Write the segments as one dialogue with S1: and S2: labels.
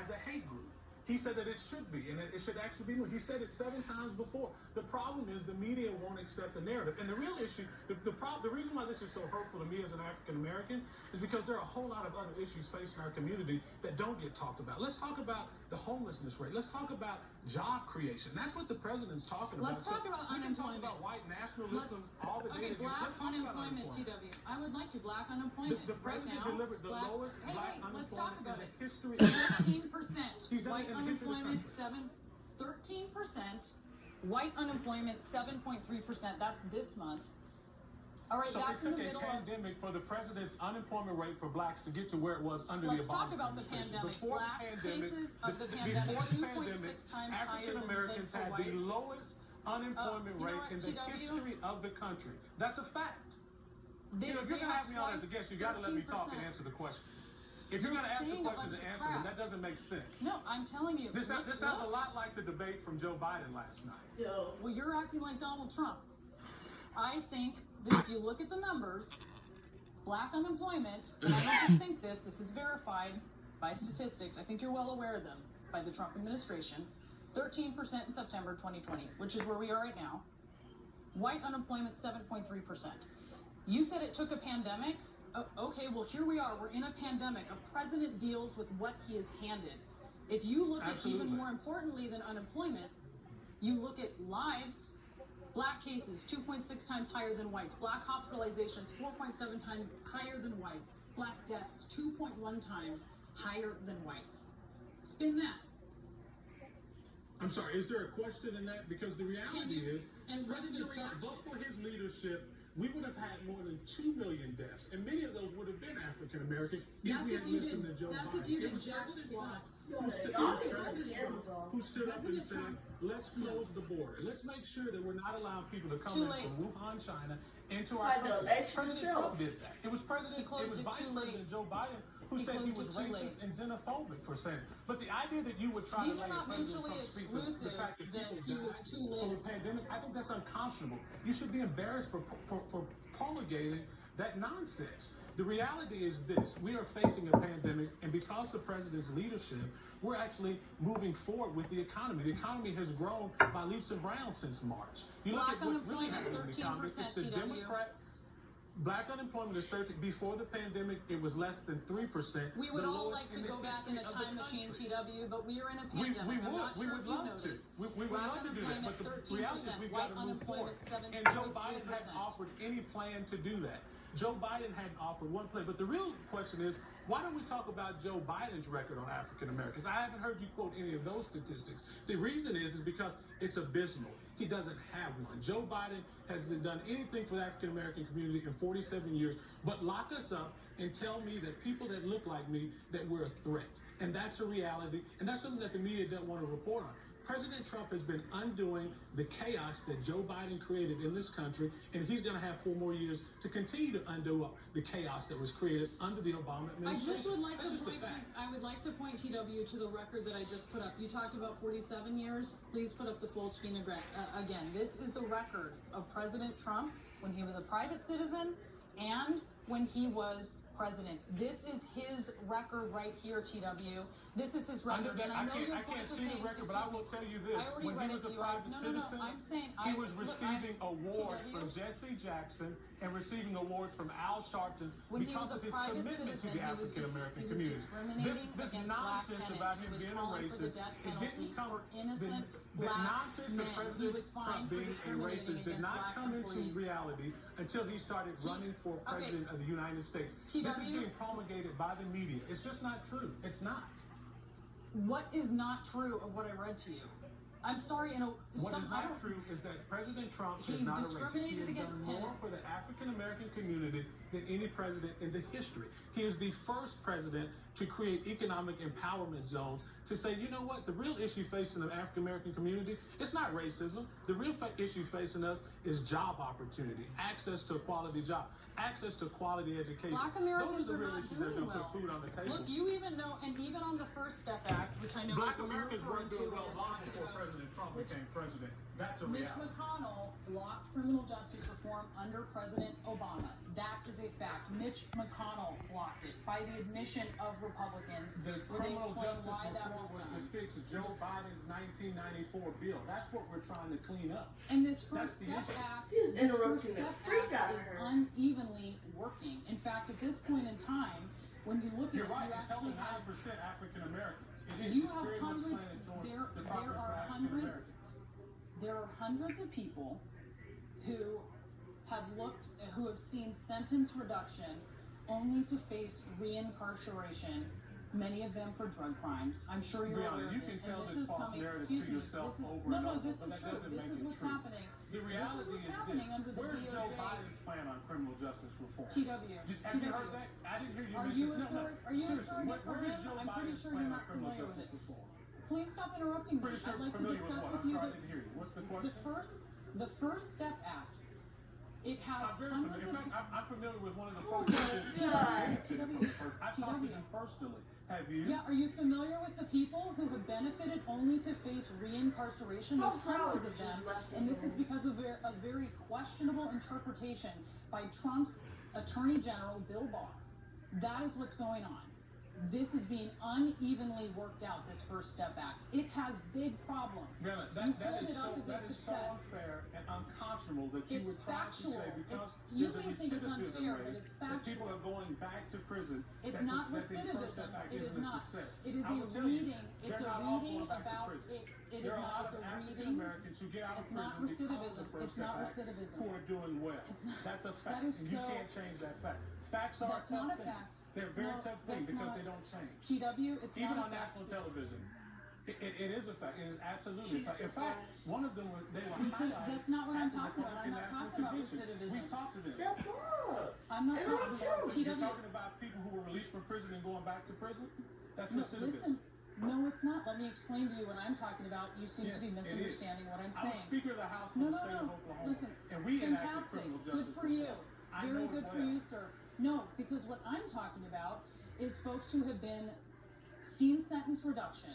S1: as a hate group. He said that it should be, and it should actually be. He said it 7 times before. The problem is the media won't accept the narrative. And the real issue, the reason why this is so hurtful to me as an African American is because there are a whole lot of other issues facing our community that don't get talked about. Let's talk about the homelessness rate. Let's talk about job creation. That's what the president's talking about.
S2: Let's talk about unemployment.
S1: We can talk about white nationalism, all the
S2: okay, black unemployment, TW. I would like to black unemployment.
S1: The president
S2: right now,
S1: delivered the lowest black
S2: let's talk
S1: unemployment
S2: about
S1: in the history of
S2: 13%. White unemployment 13%. White unemployment 7.3%. That's this month. All right,
S1: so
S2: that's
S1: it
S2: in the
S1: took
S2: middle
S1: a pandemic for the president's unemployment rate for blacks to get to where it was under the Obama
S2: Let's talk about the
S1: administration.
S2: pandemic.
S1: Before
S2: Black
S1: the pandemic,
S2: cases of the pandemic,
S1: before the
S2: 2.6
S1: pandemic,
S2: times higher
S1: African
S2: than
S1: Americans had the
S2: whites.
S1: lowest unemployment rate in the history of the country. That's a fact. If you're going to have me on as a guest, you got to let me talk and answer the questions. If you're going to ask the questions and answer them, that doesn't make sense.
S2: No, I'm telling you.
S1: This sounds a lot like the debate from Joe Biden last night.
S2: Well, you're acting like Donald Trump. I think that if you look at the numbers, black unemployment, and I don't just think this is verified by statistics, I think you're well aware of them, by the Trump administration, 13% in September 2020, which is where we are right now. White unemployment, 7.3%. You said it took a pandemic. Okay, well, here we are. We're in a pandemic. A president deals with what he is handed. If you look at even more importantly than unemployment, you look at lives. Black cases, 2.6 times higher than whites. Black hospitalizations, 4.7 times higher than whites. Black deaths, 2.1 times higher than whites. Spin that.
S1: I'm sorry, is there a question in that? Because the reality is, President Trump, but for his leadership, we would have had more than 2 million deaths, and many of those would have been African American if we had listened to Joe Biden.
S2: That's if you did jack squat.
S1: Who stood up and said, let's close the border. Let's make sure that we're not allowing people to come in from Wuhan, China, into our country. President Trump did that. It was Vice President Joe Biden who said he was racist and xenophobic for saying. But the idea that you would try to lay President Trump's feet the fact that people died from the pandemic, I think that's unconscionable. You should be embarrassed for promulgating that nonsense. The reality is this: we are facing a pandemic, and because of the president's leadership, we're actually moving forward with the economy. The economy has grown by leaps and bounds since March. You look at what's really happening in the economy. It's the Democrat. Black unemployment is 13. Before the pandemic, it was less than 3%.
S2: We would all like to go back in a time machine, TW, but we are in a pandemic.
S1: We would love to. We would love to do that. But the reality is we've got to move forward. And Joe Biden hasn't offered any plan to do that. Joe Biden hadn't offered one plan. But the real question is, why don't we talk about Joe Biden's record on African Americans? I haven't heard you quote any of those statistics. The reason is because it's abysmal. He doesn't have one. Joe Biden hasn't done anything for the African American community in 47 years but lock us up and tell me that people that look like me, that we're a threat. And that's a reality. And that's something that the media doesn't want to report on. President Trump has been undoing the chaos that Joe Biden created in this country, and he's going to have 4 more years to continue to undo the chaos that was created under the Obama administration.
S2: I would like to point TW to the record that I just put up. You talked about 47 years. Please put up the full screen again. This is the record of President Trump when he was a private citizen and when he was president. This is his record right here, TW. This is his record.
S1: I can't see the record, but I will tell you this. When he was a private citizen, he was receiving awards from Jesse Jackson and receiving awards from Al Sharpton because of his commitment to the African American community. This nonsense about him being a racist, it didn't come. The nonsense of President Trump being a racist did not come into reality until he started running for president of the United States. This is being promulgated by the media. It's just not true. It's not.
S2: What is not true of what I read to you? I'm sorry,
S1: what is not true is that President Trump is not a racist. He has done more for the African American community than any president in the history. He is the first president to create economic empowerment zones to say, you know what, the real issue facing the African American community, it's not racism. The real issue facing us is job opportunity, access to a quality job, access to quality education.
S2: Black Americans
S1: Those are the real issues that are going to put food on the table.
S2: Look, you even know, and even on the First Step Act, which I know
S1: Black Americans weren't doing well long before President Trump became president. That's a reality.
S2: Mitch McConnell blocked criminal justice reform under President Obama. That is is a fact. Mitch McConnell blocked it by the admission of Republicans.
S1: The
S2: where they
S1: criminal
S2: explained
S1: justice
S2: why that
S1: reform was to
S2: done.
S1: fix Joe Biden's 1994 bill. That's what we're trying to clean up.
S2: And this
S1: That's
S2: First
S1: the
S2: Step
S1: issue.
S2: Act,
S3: He's
S2: this
S3: interrupting
S2: First
S3: the
S2: Step
S3: freak out
S2: Act
S3: of
S2: is
S3: her.
S2: unevenly working. In fact, at this point in time, when you look at
S1: You're
S2: it,
S1: right.
S2: you
S1: It's
S2: actually
S1: helping
S2: have
S1: 9% African Americans. It is.
S2: you
S1: It's
S2: have
S1: very much
S2: hundreds.
S1: slanted toward
S2: There
S1: Department for
S2: are
S1: African
S2: hundreds.
S1: Americans.
S2: There are hundreds of people who have seen sentence reduction only to face reincarceration. Many of them for drug crimes. I'm sure you're aware of
S1: You
S2: this.
S1: can tell
S2: And this
S1: this
S2: is
S1: false
S2: coming.
S1: narrative
S2: Excuse
S1: to
S2: me.
S1: yourself
S2: This is
S1: over
S2: no,
S1: and
S2: no.
S1: over,
S2: This
S1: but
S2: is
S1: that
S2: true.
S1: doesn't
S2: This
S1: make
S2: is
S1: it
S2: what's
S1: true.
S2: happening.
S1: The reality
S2: This is what's
S1: is
S2: happening
S1: this.
S2: under the
S1: Where's
S2: DOJ.
S1: Joe Biden's plan on criminal justice reform?
S2: TW.
S1: Have you heard that? I didn't hear you
S2: Are
S1: mention
S2: you a
S1: no, no.
S2: surrogate- are you a
S1: Seriously,
S2: surrogate for
S1: where is
S2: him?
S1: Joe
S2: I'm pretty
S1: Biden's
S2: sure
S1: plan
S2: you're
S1: on
S2: not
S1: criminal
S2: familiar with
S1: justice
S2: it.
S1: reform?
S2: Please stop interrupting me.
S1: Pretty sure
S2: I'd like to
S1: familiar with
S2: discuss
S1: what?
S2: with
S1: I'm
S2: you
S1: sorry, I
S2: the,
S1: didn't hear you. What's the
S2: the
S1: question?
S2: First Step Act. It has
S1: I'm very
S2: hundreds
S1: familiar. In
S2: of.
S1: fact, I'm familiar with one of the
S3: Oh
S1: folks
S3: my
S1: who
S3: God.
S1: benefited from the first. I talked to them personally. Have you?
S2: Yeah, are you familiar with the people who have benefited only to face reincarceration? There's
S3: False
S2: hundreds of
S3: promises
S2: them,
S3: left
S2: and this is
S3: us
S2: because of a very questionable interpretation by Trump's Attorney General, Bill Barr. That is what's going on. This is being unevenly worked out, this First Step Act. It has big problems.
S1: Grandma,
S2: You
S1: that
S2: hold
S1: is
S2: it up as a
S1: so
S2: success.
S1: unfair and unconscionable that you
S2: It's
S1: would try
S2: factual.
S1: to say because
S2: You
S1: there's a
S2: may think it's
S1: recidivism
S2: unfair,
S1: rate
S2: but it's
S1: that people
S2: factual.
S1: are going back to prison.
S2: It's
S1: that
S2: not
S1: the First
S2: recidivism.
S1: Step Act
S2: It is
S1: isn't a
S2: not.
S1: success.
S2: It is
S1: I
S2: a
S1: will tell you,
S2: reading. It's
S1: they're
S2: a
S1: not all
S2: reading
S1: going back to
S2: about
S1: prison.
S2: it. It
S1: There
S2: is
S1: are a
S2: not.
S1: lot
S2: It's
S1: of
S2: a
S1: African
S2: reading.
S1: Americans who get out of
S2: It's
S1: prison
S2: not
S1: because of the
S2: recidivism.
S1: First
S2: It's
S1: Step
S2: not
S1: Act
S2: recidivism.
S1: who are doing well.
S2: It's not-
S1: That's a fact,
S2: that is
S1: and you
S2: so-
S1: can't change that fact. Facts are
S2: That's
S1: a tough
S2: not a
S1: thing.
S2: fact.
S1: They're a very
S2: No,
S1: tough thing
S2: that's
S1: because
S2: not-
S1: they don't change.
S2: TW, it's
S1: Even
S2: not
S1: on
S2: a fact.
S1: national television, it is a fact. It is absolutely a
S3: Jesus
S1: fact. In fact,
S3: Christ.
S1: one of them they were
S2: Recid-
S1: highlighted
S2: that's not what I'm
S1: at the
S2: talking about. I'm
S1: Republican
S2: not
S1: National
S2: talking about
S1: Convention.
S2: recidivism.
S1: We talked to them.
S3: Step up.
S2: I'm not
S3: And
S2: talking
S3: I'm
S2: about
S3: telling
S1: You're
S2: TW.
S1: talking about people who were released from prison and going back to prison? That's
S2: No,
S1: recidivism.
S2: listen. No, it's not. Let me explain to you what I'm talking about. You seem
S1: Yes,
S2: to be
S1: it
S2: misunderstanding
S1: is.
S2: what I'm
S1: I was
S2: saying.
S1: Speaker of the House for
S2: No,
S1: the
S2: no,
S1: state
S2: no.
S1: of Oklahoma.
S2: Listen,
S1: and we enacted
S2: fantastic.
S1: criminal
S2: Good
S1: justice
S2: for you.
S1: reform. I
S2: Very
S1: know it
S2: good for
S1: well.
S2: you, sir. No, because what I'm talking about is folks who have been seen sentence reduction,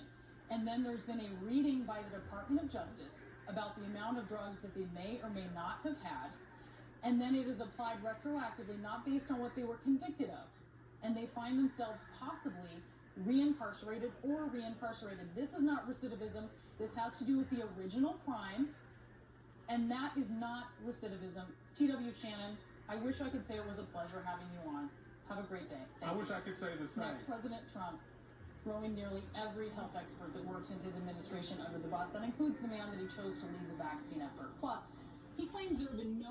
S2: and then there's been a reading by the Department of Justice about the amount of drugs that they may or may not have had, and then it is applied retroactively, not based on what they were convicted of, and they find themselves possibly reincarcerated or reincarcerated. This is not recidivism. This has to do with the original crime, and that is not recidivism. TW Shannon, I wish I could say it was a pleasure having you on. Have a great day.
S1: I
S2: Thank
S1: wish
S2: you.
S1: I could say the same.
S2: Next, President Trump throwing nearly every health expert that works in his administration under the bus. That includes the man that he chose to lead the vaccine effort. Plus, he claims there have been no